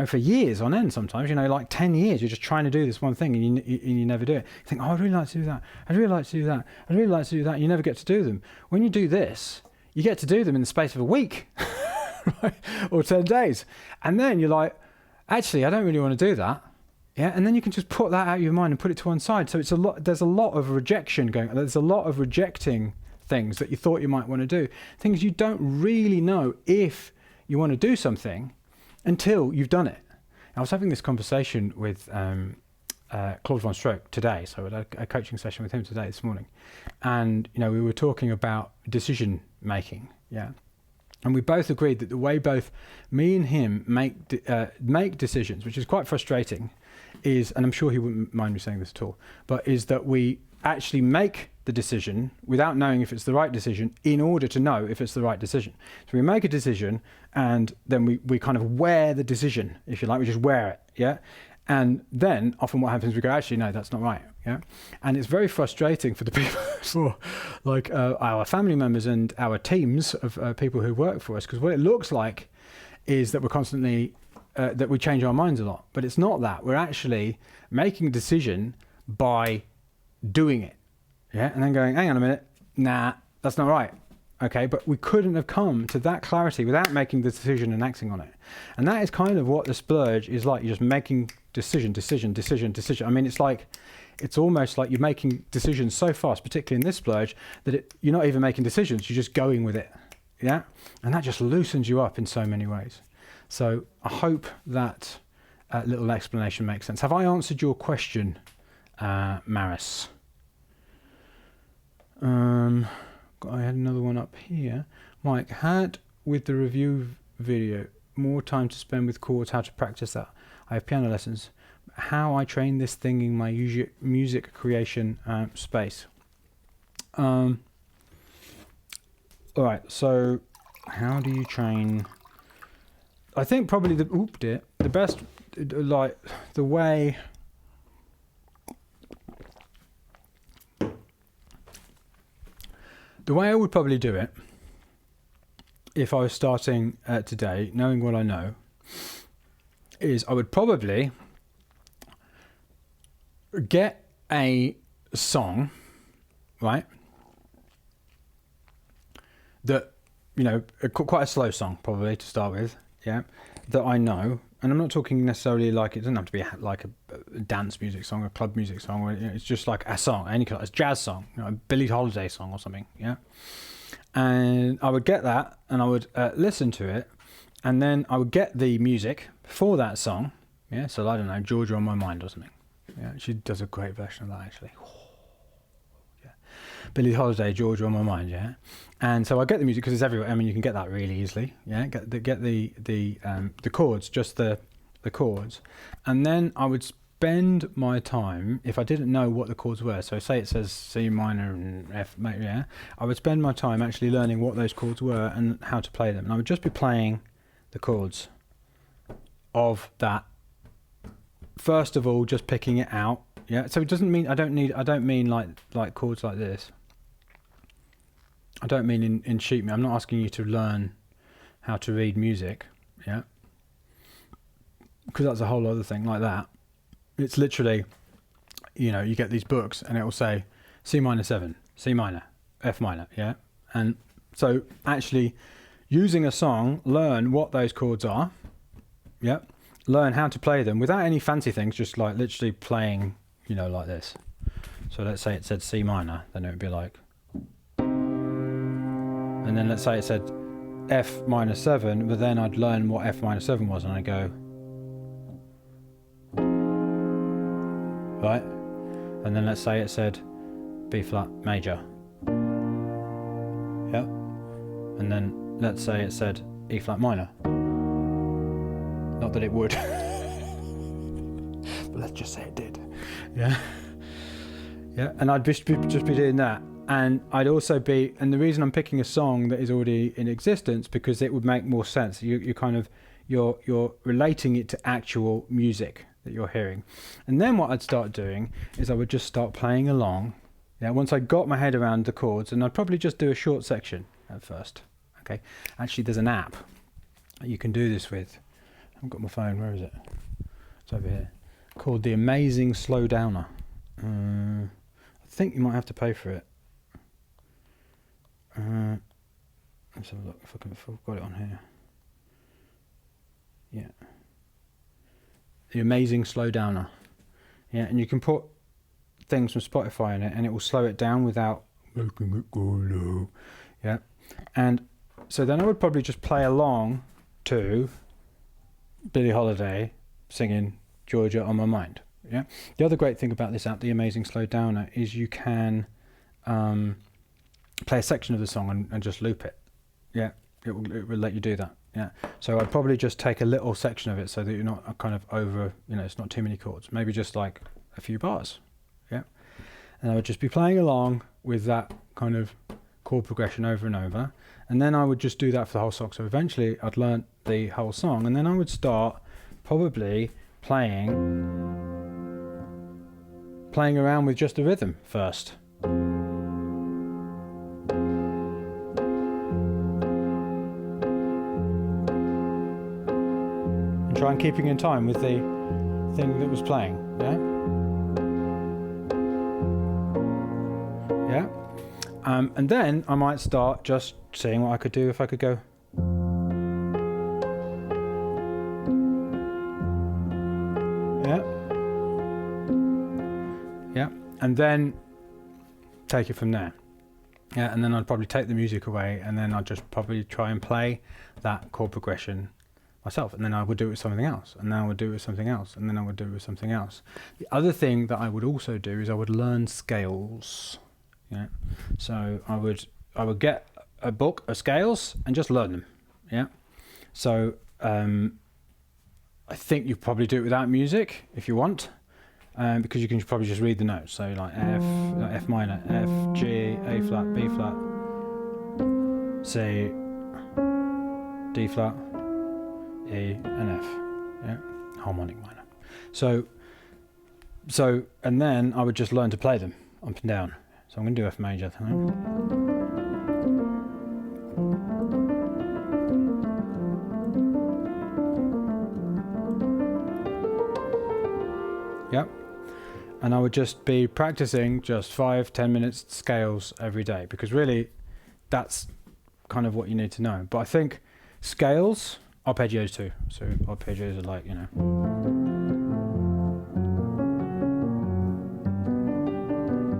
for years on end sometimes, like 10 years, you're just trying to do this one thing and you never do it. You think, oh, I'd really like to do that. I'd really like to do that. I'd really like to do that. You never get to do them. When you do this, you get to do them in the space of a week, right? Or 10 days. And then you're like, actually, I don't really want to do that. Yeah, and then you can just put that out of your mind and put it to one side. So there's a lot of rejection going on. There's a lot of rejecting things that you thought you might want to do. Things you don't really know if you want to do something until you've done it. I was having this conversation with Claude Von Stroke today. So I had a coaching session with him today, this morning. And, we were talking about decision making. Yeah. And we both agreed that the way both me and him make decisions, which is quite frustrating, is, and I'm sure he wouldn't mind me saying this at all, but is that we actually make the decision without knowing if it's the right decision in order to know if it's the right decision. So we make a decision and then we kind of wear the decision, if you like, we just wear it, yeah? And then often what happens, we go, actually, no, that's not right, yeah? And it's very frustrating for the people, for like our family members and our teams of people who work for us, because what it looks like is that we're constantly that we change our minds a lot, but it's not that. We're actually making a decision by doing it, yeah, and then going, hang on a minute, nah, that's not right. Okay, but we couldn't have come to that clarity without making the decision and acting on it. And that is kind of what the splurge is like. You're just making decision. I mean, it's almost like you're making decisions so fast, particularly in this splurge, that you're not even making decisions, you're just going with it, yeah? And that just loosens you up in so many ways. So I hope that little explanation makes sense. Have I answered your question, Maris? I had another one up here. Mike, had with the review video more time to spend with chords, how to practice that. I have piano lessons, how I train this thing in my music creation space. All right, so how do you train? I think probably the best, like the way. The way I would probably do it, if I was starting today, knowing what I know, is I would probably get a song, right? That, quite a slow song probably to start with, yeah, that I know. And I'm not talking necessarily like, it doesn't have to be like a dance music song, a club music song, or it's just like a song, any kind of jazz song, a Billie Holiday song or something, yeah. And I would get that, and I would listen to it, and then I would get the music for that song, yeah. So I don't know, Georgia on My Mind or something. Yeah, she does a great version of that actually. Yeah, Billie Holiday, Georgia on My Mind, yeah. And so I get the music because it's everywhere. I mean, you can get that really easily. Yeah, get the chords, just the chords, and then I would spend my time, if I didn't know what the chords were. So say it says C minor and F, yeah. I would spend my time actually learning what those chords were and how to play them. And I would just be playing the chords of that. First of all, just picking it out. Yeah. So it doesn't mean I don't mean like chords like this. I don't mean in sheet music. I'm not asking you to learn how to read music, yeah, because that's a whole other thing like that. It's literally, you get these books and it will say C minor 7, C minor, F minor, yeah. And so actually using a song, learn what those chords are, yeah, learn how to play them without any fancy things, just like literally playing, like this. So let's say it said C minor, then it would be like, and then let's say it said F minor 7, but then I'd learn what F minor 7 was, and I go, right? And then let's say it said B flat major. Yeah. And then let's say it said E flat minor. Not that it would. But let's just say it did. Yeah. Yeah. And I'd just be doing that. And I'd also be, and the reason I'm picking a song that is already in existence, because it would make more sense. You're relating it to actual music that you're hearing. And then what I'd start doing is I would just start playing along. Yeah, once I got my head around the chords, and I'd probably just do a short section at first. Okay. Actually, there's an app that you can do this with. I haven't got my phone. Where is it? It's over here. Called The Amazing Slow Downer. I think you might have to pay for it. Let's have a look if I've got it on here. Yeah. The Amazing Slow Downer. Yeah, and you can put things from Spotify in it, and it will slow it down without making it go low. Yeah. And so then I would probably just play along to Billie Holiday singing Georgia on My Mind. Yeah. The other great thing about this app, The Amazing Slow Downer, is you can play a section of the song and just loop it. Yeah, it will let you do that. Yeah, so I'd probably just take a little section of it so that you're not kind of over, it's not too many chords, maybe just like a few bars. Yeah, and I would just be playing along with that kind of chord progression over and over, and then I would just do that for the whole song. So eventually I'd learnt the whole song, and then I would start probably playing around with just the rhythm first. Try and keeping in time with the thing that was playing, yeah? And then I might start just seeing what I could do if I could go. Yeah. Yeah, and then take it from there. Yeah, and then I'd probably take the music away, and then I'd just probably try and play that chord progression myself, and then I would do it with something else, and then I would do it with something else, and then I would do it with something else. The other thing that I would also do is I would learn scales. Yeah, so I would get a book of scales and just learn them. Yeah, so I think you probably do it without music if you want, because you can probably just read the notes. So like F minor, F, G, A flat, B flat, C, D flat, E, and F. Yeah, harmonic minor. So, and then I would just learn to play them up and down. So I'm going to do F major. Yep. And I would just be practicing just 5-10 minutes scales every day, because really that's kind of what you need to know. But I think scales, arpeggios too. So arpeggios are like, you know.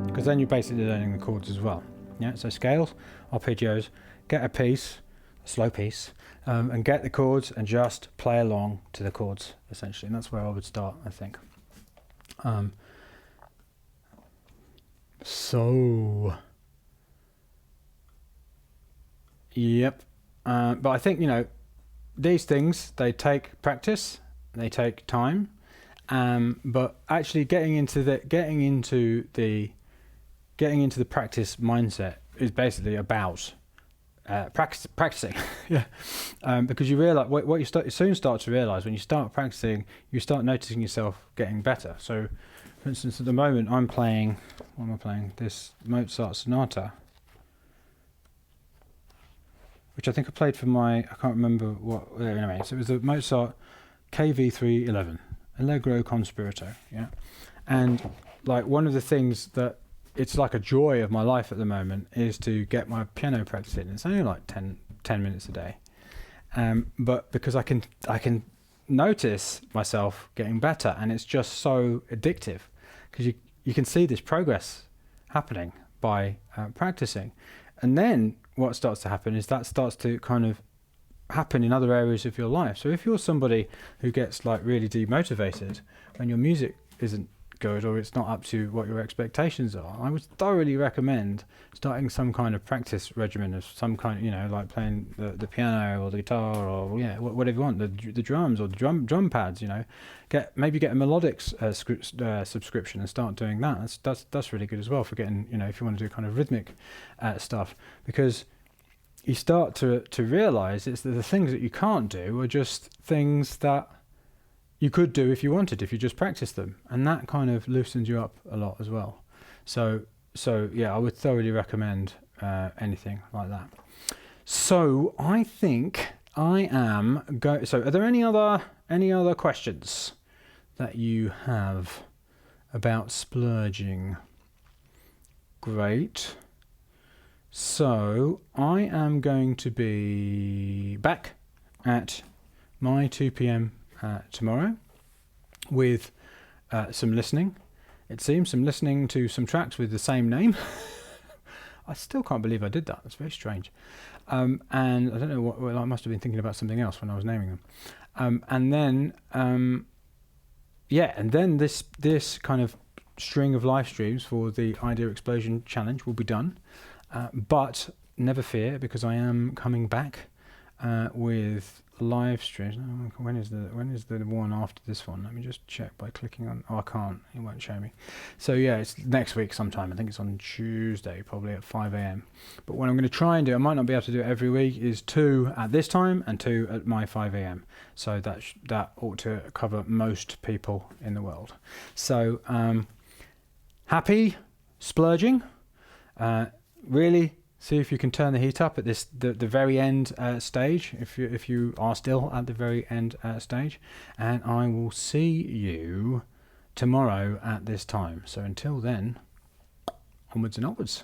Because then you're basically learning the chords as well. Yeah, so scales, arpeggios, get a piece, a slow piece, and get the chords and just play along to the chords, essentially. And that's where I would start, I think. Yep. But I think, you know, these things, they take practice, they take time, but actually getting into the practice mindset is basically about practicing. Yeah. Because you realize what you soon start to realize when you start practicing, you start noticing yourself getting better. So for instance, at the moment I'm playing, what am I playing? This Mozart sonata, which I think I played for I can't remember what, anyway, so it was the Mozart KV311, Allegro con spirito, yeah. And like one of the things that it's like a joy of my life at the moment is to get my piano practice in. It's only like 10 minutes a day. But because I can notice myself getting better, and it's just so addictive, because you can see this progress happening by practicing. And then what starts to happen is that starts to kind of happen in other areas of your life. So if you're somebody who gets like really demotivated when your music isn't good or it's not up to what your expectations are, I would thoroughly recommend starting some kind of practice regimen of some kind, you know, like playing the piano or the guitar or whatever you want, the drums or the drum pads, you know. Maybe get a melodics subscription and start doing that. That's really good as well for getting, you know, if you want to do kind of rhythmic stuff, because you start to realize it's the things that you can't do are just things that you could do if you wanted, if you just practice them, and that kind of loosens you up a lot as well. So yeah, I would thoroughly recommend anything like that. So I think I am go. So are there any other questions that you have about splurging? Great. So I am going to be back at my 2 p.m. Tomorrow with some listening. It seems some listening to some tracks with the same name. I still can't believe I did that. It's very strange. And I don't know what. Well, I must have been thinking about something else when I was naming them. And then this kind of string of live streams for the Idea Explosion Challenge will be done. But never fear, because I am coming back with live streams. When is the one after this one? Let me just check by clicking on. Oh, I can't. It won't show me. So yeah, it's next week sometime. I think it's on Tuesday, probably at 5 a.m. But what I'm going to try and do, I might not be able to do it every week, is 2 at this time and 2 at my 5 a.m. So that ought to cover most people in the world. So happy splurging. Really see if you can turn the heat up at the very end stage, if you are still at the very end stage, and I will see you tomorrow at this time. So until then, onwards and upwards.